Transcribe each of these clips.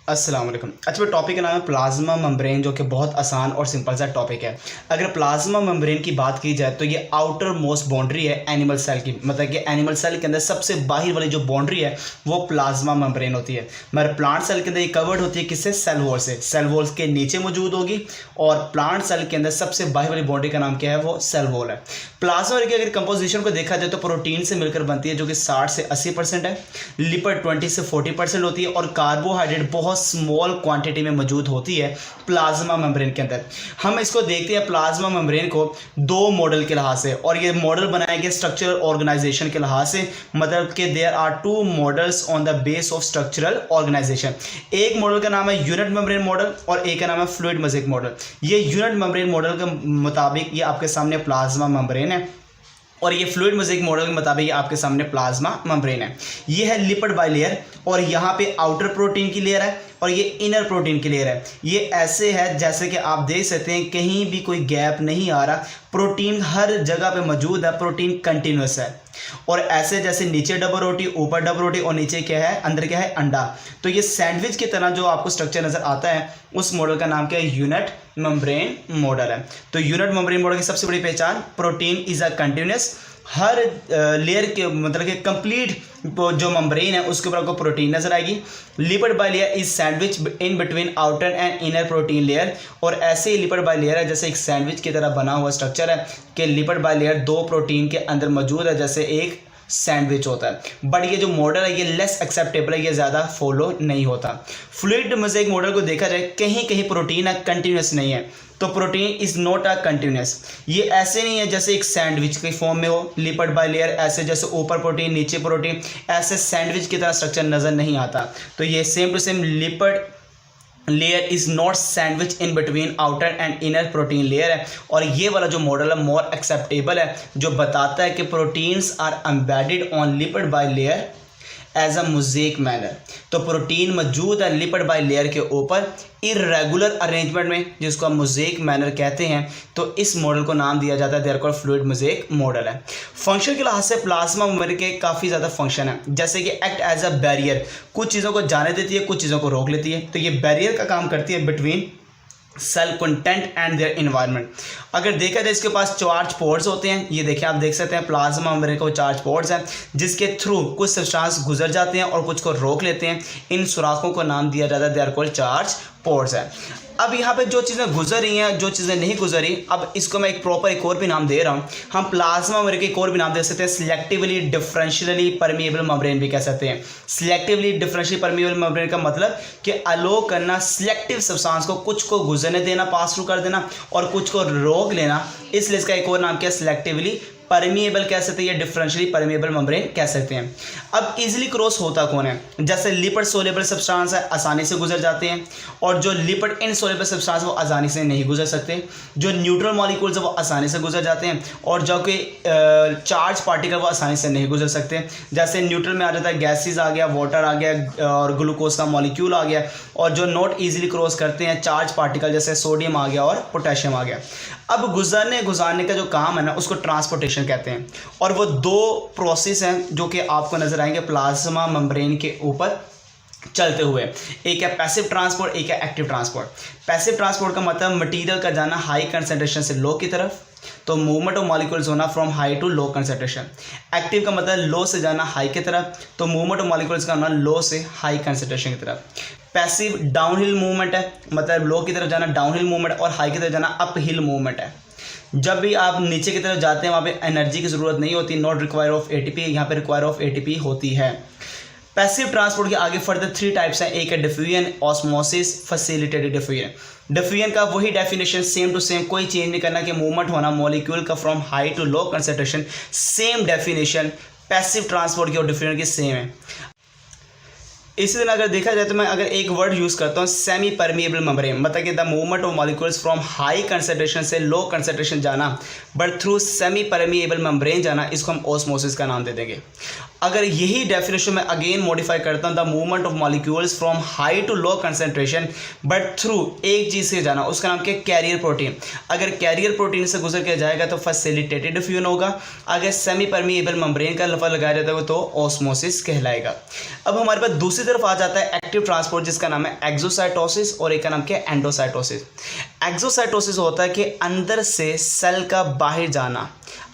अस्सलाम वालेकुम। अच्छा, टॉपिक का नाम है प्लाज्मा मेम्ब्रेन, जो कि बहुत आसान और सिंपल सा टॉपिक है। अगर प्लाज्मा मेम्ब्रेन की बात की जाए तो ये आउटर मोस्ट बाउंड्री है एनिमल सेल की, मतलब कि एनिमल सेल के अंदर सबसे बाहर वाली जो बाउंड्री है वो प्लाज्मा मेम्ब्रेन होती है। मगर प्लांट सेल के अंदर ये कवर्ड होती है किससे? सेल वॉल से। सेल वॉल के नीचे मौजूद होगी और प्लांट सेल के अंदर सबसे बाहर वाली बाउंड्री का नाम क्या है? वो सेल वॉल है। प्लाज्मा की अगर कंपोजिशन को देखा जाए तो प्रोटीन से मिलकर बनती है, जो कि 60 से 80% है, लिपिड 20 से 40% होती है और कार्बोहाइड्रेट बहुत स्मॉल क्वांटिटी में मौजूद होती है प्लाज्मा मेम्ब्रेन के अंदर। हम इसको देखते हैं प्लाज्मा मेम्ब्रेन को दो मॉडल के लिहाज से, और ये मॉडल बनाए गए स्ट्रक्चरल ऑर्गेनाइजेशन के लिहाज से, मतलब कि there are two models on the base of structural organization. एक मॉडल का नाम है यूनिट मेम्ब्रेन मॉडल और एक का नाम है फ्लूइड मोज़ेक मॉडल। ये यूनिट मेम्ब्रेन मॉडल के मुताबिक ये आपके सामने प्लाज्मा मेम्ब्रेन है और ये फ्लूइड मोज़ेक मॉडल के मुताबिक आपके सामने प्लाज्मा मेम्ब्रेन है। ये है लिपिड बाइलेयर और यहाँ पे आउटर प्रोटीन की लेयर है और ये इनर प्रोटीन की लेयर है। ये ऐसे है जैसे कि आप देख सकते हैं कहीं भी कोई गैप नहीं आ रहा, प्रोटीन हर जगह पे मौजूद है, प्रोटीन कंटिन्यूस है। और ऐसे जैसे नीचे डबल रोटी, ऊपर डबल रोटी और नीचे क्या है, अंदर क्या है, अंडा। तो ये सैंडविच की तरह जो आपको स्ट्रक्चर नजर आता है उस मॉडल का नाम क्या है? यूनिट मेम्ब्रेन मॉडल है। तो यूनिट मेम्ब्रेन मॉडल की सबसे बड़ी पहचान, protein is a continuous, her layer के मतलब कि कंप्लीट जो मेम्ब्रेन है उसके ऊपर आपको प्रोटीन नजर आएगी। Lipid bilayer is sandwich in between outer and inner protein layer, और ऐसे ही लिपिड बाइलेयर है जैसे एक सैंडविच की तरह बना हुआ स्ट्रक्चर है कि लिपिड बाइलेयर दो प्रोटीन के अंदर मौजूद है जैसे एक सैंडविच होता है। बट ये जो मॉडल है ये लेस एक्सेप्टेबल है, ये ज़्यादा फॉलो नहीं होता। फ्लूइड मोज़ेक मॉडल को देखा जाए कहीं कहीं प्रोटीन है कंटिन्यूस नहीं है, तो protein is not a continuous. ये ऐसे नहीं है जैसे एक सैंडविच के फॉर्म में हो, लिपिड बाइलेयर ऐसे जैसे ऊपर प्रोटीन नीचे प्रोटीन, ऐसे सैंडविच की तरह स्ट्रक्चर नज़र नहीं आता। तो ये same to same lipid layer is not sandwich in between outer and inner protein layer है। और ये वाला जो मॉडल है मोर एक्सेप्टेबल है, जो बताता है कि proteins are embedded on lipid bilayer as a mosaic manner. तो प्रोटीन मौजूद है लिपिड बाई लेयर के ऊपर इरेगुलर अरेंजमेंट में, जिसको हम मोज़ेक मैनर कहते हैं। तो इस मॉडल को नाम दिया जाता है there called fluid mosaic model है। फंक्शन के लिहाज से प्लाज्मा मेम्ब्रेन के काफ़ी ज़्यादा फंक्शन है, जैसे कि एक्ट एज अ बैरियर, कुछ चीज़ों को जाने देती है, कुछ चीज़ों को रोक लेती है। तो ये बैरियर का काम करती है between cell content and their environment. अगर देखा जाए इसके पास चार्ज पोर्ट्स होते हैं, ये देखें आप देख सकते हैं प्लाज्मा मेम्ब्रेन को चार्ज पोर्ट्स हैं जिसके थ्रू कुछ सब्सटेंस गुजर जाते हैं और कुछ को रोक लेते हैं। इन सुराखों को नाम दिया जाता है देयर कॉल्ड चार्ज पोर्ट्स है। अब यहाँ पे जो चीज़ें गुजर रही हैं, जो चीज़ें नहीं गुजरी, अब इसको मैं एक प्रॉपर एक और भी नाम दे रहा हूँ। हम प्लाज्मा मेम्ब्रेन के एक और भी नाम दे सकते हैं, सिलेक्टिवली डिफरेंशियली परमिएबल मेम्ब्रेन भी कह सकते हैं। सिलेक्टिवली डिफरेंशियली परमिएबल मेम्ब्रेन का मतलब कि अलो करना सिलेक्टिव सब्सटेंस को, कुछ को गुजरने देना, पास थ्रू कर देना और कुछ को रोक लेना, इसलिए इसका एक और नाम क्या है? सिलेक्टिवली परमिएबल कह सकते हैं या डिफरेंशियली परमिएबल मेम्ब्रेन कह सकते हैं। अब इजीली क्रॉस होता कौन है? जैसे लिपिड सोल्युबल सब्सटेंस है आसानी से गुजर जाते हैं, और जो लिपिड इनसोल्युबल सब्सटेंस वो आसानी से नहीं गुजर सकते। जो न्यूट्रल मॉलिक्यूल्स है वो आसानी से गुजर जाते हैं, और जो कि चार्ज पार्टिकल वो आसानी से नहीं गुजर सकते। जैसे न्यूट्रल में आ जाता है गैसेज आ गया, वाटर आ गया और ग्लूकोज का मॉलिक्यूल आ गया, और जो नॉट ईजिली क्रॉस करते हैं चार्ज पार्टिकल जैसे सोडियम आ गया और पोटेशियम आ गया। अब गुजारने का जो काम है ना उसको ट्रांसपोर्टेशन कहते हैं, और वो दो प्रोसेस हैं जो कि आपको नजर आएंगे प्लाज्मा मेम्ब्रेन के ऊपर चलते हुए। एक है पैसिव ट्रांसपोर्ट, एक है एक्टिव ट्रांसपोर्ट। पैसिव ट्रांसपोर्ट का मतलब मटेरियल का जाना हाई कंसंट्रेशन से लो की तरफ, तो मूवमेंट ऑफ मॉलिक्यूल्स होना from high to low concentration. Active का मतलब लो से जाना हाई की तरफ, तो मूवमेंट ऑफ मॉलिक्यूल्स का होना लो से हाई कंसंट्रेशन की तरफ। पैसिव डाउनहिल मूवमेंट है, मतलब लो की तरफ जाना डाउनहिल मूवमेंट, और हाई की तरफ जाना अपहिल मूवमेंट है। जब भी आप नीचे की तरफ जाते हैं वहाँ पे एनर्जी की ज़रूरत नहीं होती, नॉट रिक्वायर ऑफ एटीपी, यहाँ पे रिक्वायर ऑफ एटीपी होती है। पैसिव ट्रांसपोर्ट के आगे फर्दर 3 टाइप्स हैं, एक है diffusion, osmosis, facilitated diffusion. Diffusion का वही डेफिनेशन सेम टू सेम, कोई चेंज नहीं करना कि मूवमेंट होना मॉलिक्यूल का from high to low concentration, same definition passive transport की और डिफ्यूजन की सेम है। इसी तरह अगर देखा जाए तो मैं अगर एक वर्ड यूज़ करता हूँ सेमी परमिएबल मेम्ब्रेन, मतलब कि the movement of molecules from high concentration से लो कंसंट्रेशन जाना but through semi permeable membrane जाना, इसको हम ऑस्मोसिस का नाम दे देंगे। अगर यही डेफिनेशन मैं अगेन मॉडिफाई करता हूँ, the movement of molecules from high to low concentration but through एक चीज़ से जाना, उसका नाम क्या है? Carrier protein. अगर कैरियर प्रोटीन से गुजर के जाएगा तो फैसिलिटेटेड फ्यूजन होगा। अगर सेमी परमिएबल मेम्ब्रेन का लफा लगाया जाता है तो ऑस्मोसिस कहलाएगा। अब हमारे पास दूसरी तरफ आ जाता है एक्टिव ट्रांसपोर्ट, जिसका नाम है एक्सोसाइटोसिस और एक का नाम क्या है? एंडोसाइटोसिस। एक्सोसाइटोसिस होता है कि अंदर से सेल का बाहर जाना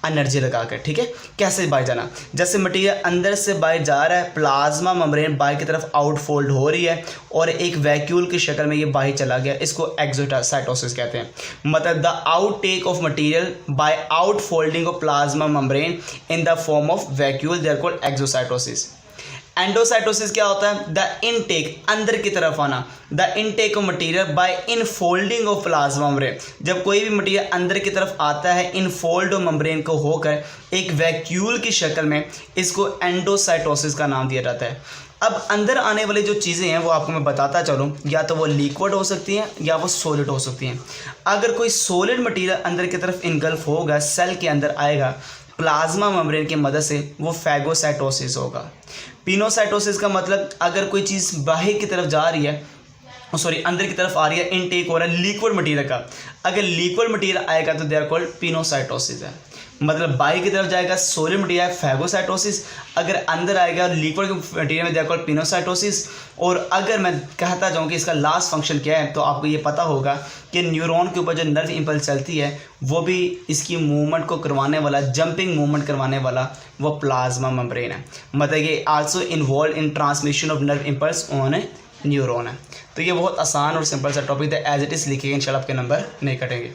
एनर्जी लगाकर, ठीक है। कैसे बाहर जाना? जैसे मटीरियल अंदर से बाहर जा रहा है, प्लाज्मा मेम्ब्रेन बाहर की तरफ आउटफोल्ड हो रही है और एक वैक्यूल की शक्ल में ये बाहर चला गया, इसको एक्सोसाइटोसिस कहते हैं। मतलब the out take of material by outfolding of plasma membrane in the form of vacuole, they are called exocytosis. Endocytosis क्या होता है? द इनटेक, अंदर की तरफ आना, the intake of material by infolding of plasma membrane. जब कोई भी मटीरियल अंदर की तरफ आता है इनफोल्ड ऑफ मेम्ब्रेन को होकर एक वैक्यूल की शक्ल में, इसको एंडोसाइटोसिस का नाम दिया जाता है। अब अंदर आने वाली जो चीज़ें हैं वो आपको मैं बताता चलूँ, या तो वो लिक्विड हो सकती हैं या वो सॉलिड हो सकती हैं। अगर कोई सॉलिड मटीरियल अंदर की तरफ इनगल्फ होगा, सेल के अंदर आएगा प्लाज्मा मेम्ब्रेन की मदद से, वो फैगोसाइटोसिस होगा। पिनोसाइटोसिस का मतलब अगर कोई चीज़ बाहर की तरफ जा रही है, अंदर की तरफ आ रही है, इनटेक हो रहा है लिक्विड मटीरियल का, अगर लिक्विड मटीरियल आएगा तो दे आर कॉल्ड पिनोसाइटोसिस है। मतलब बाहर की तरफ जाएगा सॉलिड मटीरियल फैगोसाइटोसिस, अगर अंदर आएगा लिक्विड मटीरियल में दे आर कॉल्ड पिनोसाइटोसिस। और अगर मैं कहता जाऊँ कि इसका लास्ट फंक्शन क्या है, तो आपको ये पता होगा कि न्यूरॉन के ऊपर जो नर्व इम्पल्स चलती है वो भी इसकी मूवमेंट को करवाने वाला, जंपिंग मूवमेंट करवाने वाला वो प्लाज्मा मेम्ब्रेन है। मतलब ये also involve in transmission of nerve impulse on neuron है। तो ये बहुत आसान और सिंपल सा टॉपिक था, एज इट इज़ लिखिए, इंशाल्लाह आपके नंबर नहीं कटेंगे।